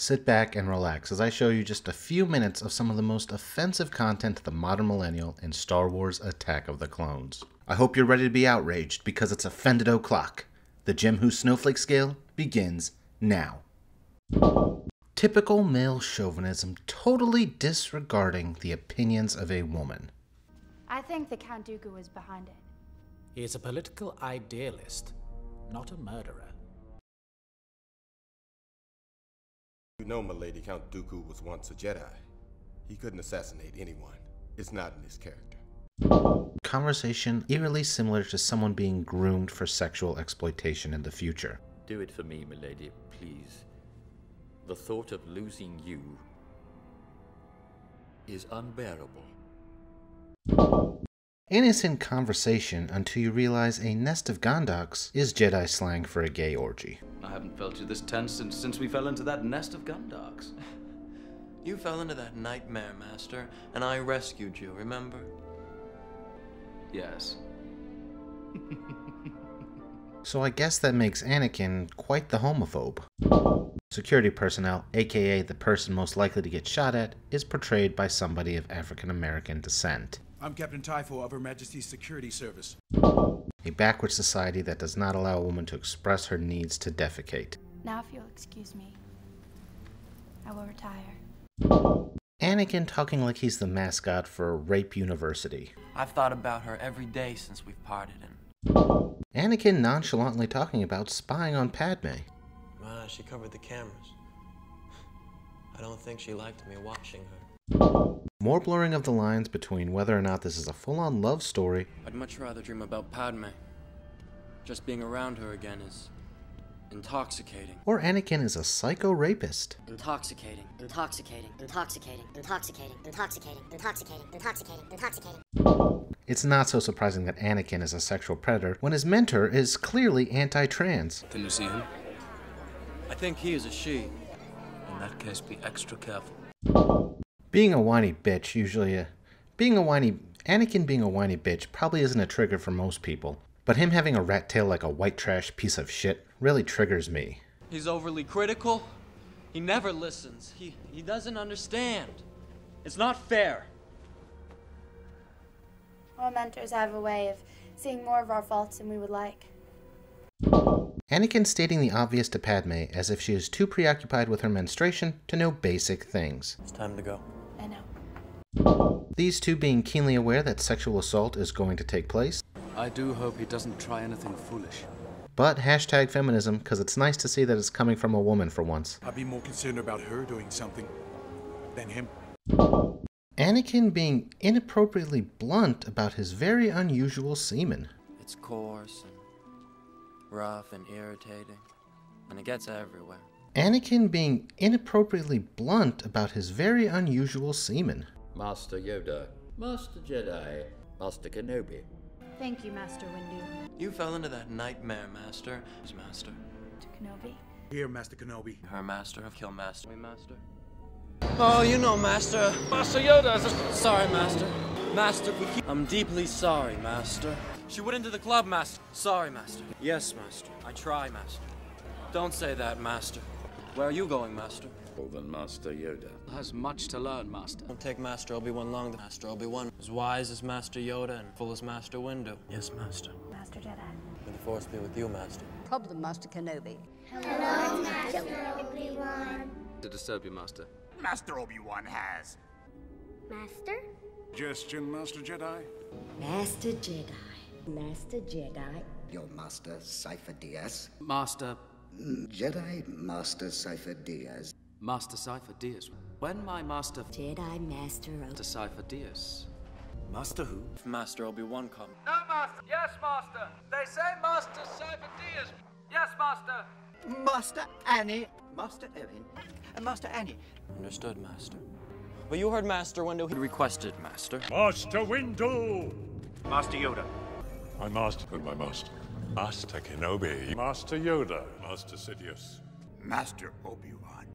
Sit back and relax as I show you just a few minutes of some of the most offensive content to the modern millennial in Star Wars Attack of the Clones. I hope you're ready to be outraged because it's offended o'clock. The Jim Who Snowflake scale begins now. Typical male chauvinism, totally disregarding the opinions of a woman. I think that Count Dooku was behind it. He is a political idealist, not a murderer. You know, milady, Count Dooku was once a Jedi. He couldn't assassinate anyone. It's not in his character. Conversation eerily similar to someone being groomed for sexual exploitation in the future. Do it for me, milady, please. The thought of losing you is unbearable. Innocent conversation until you realize a nest of Gondoks is Jedi slang for a gay orgy. I haven't felt you this tense since we fell into that nest of Gondoks. You fell into that nightmare, Master, and I rescued you, remember? Yes. So I guess that makes Anakin quite the homophobe. Security personnel, aka the person most likely to get shot at, is portrayed by somebody of African American descent. I'm Captain Typho of Her Majesty's Security Service. A backward society that does not allow a woman to express her needs to defecate. Now if you'll excuse me, I will retire. Anakin talking like he's the mascot for Rape University. I've thought about her every day since we've parted, and Anakin nonchalantly talking about spying on Padme. she covered the cameras. I don't think she liked me watching her. More blurring of the lines between whether or not this is a full-on love story. I'd much rather dream about Padme. Just being around her again is intoxicating. Or Anakin is a psycho rapist. Intoxicating, intoxicating, intoxicating, intoxicating, intoxicating, intoxicating, intoxicating, intoxicating. It's not so surprising that Anakin is a sexual predator when his mentor is clearly anti-trans. Can you see him? I think he is a she. In that case, be extra careful. Being a whiny bitch Anakin being a whiny bitch probably isn't a trigger for most people, but him having a rat tail like a white trash piece of shit really triggers me. He's overly critical. He never listens. He doesn't understand. It's not fair. All mentors have a way of seeing more of our faults than we would like. Anakin stating the obvious to Padme as if she is too preoccupied with her menstruation to know basic things. It's time to go. I know. These two being keenly aware that sexual assault is going to take place. I do hope he doesn't try anything foolish. But hashtag feminism, because it's nice to see that it's coming from a woman for once. I'd be more concerned about her doing something than him. Anakin being inappropriately blunt about his very unusual semen. It's coarse and rough and irritating, and it gets everywhere. Anakin being inappropriately blunt about his very unusual semen. Master Yoda, Master Jedi, Master Kenobi. Thank you, Master Windu. You fell into that nightmare, Master. His Master. To Kenobi. Here, Master Kenobi. Her Master of Kill Master. Me, Master. Oh, you know, Master. Master Yoda! Sorry, Master. Master, I'm deeply sorry, Master. She went into the club, Master. Sorry, Master. Yes, Master. I try, Master. Don't say that, Master. Where are you going, Master? More than Master Yoda. Has much to learn, Master. Don't take Master Obi-Wan long. The Master Obi-Wan as wise as Master Yoda and full as Master Windu. Yes, Master. Master Jedi. May the Force be with you, Master. Problem, Master Kenobi. Hello, Master Obi-Wan. To disturb you, Master. Master Obi-Wan has. Master? Suggestion, Master Jedi? Master Jedi. Master Jedi. Your Master Cypher Diaz. Master... Jedi Master Cypher Diaz. Master Cypher Diaz. When my Master... Jedi Master to Cypher Diaz. Master who? If Master Obi-Wan comes. No, Master. Yes, Master. They say Master Cypher Diaz. Yes, Master. Master Annie. Master Owen. And Master Annie. Understood, Master. But you heard Master Windu. He requested, Master. Master Windu! Master Yoda. My master and my master. Master Kenobi. Master Yoda. Master Sidious. Master Obi-Wan.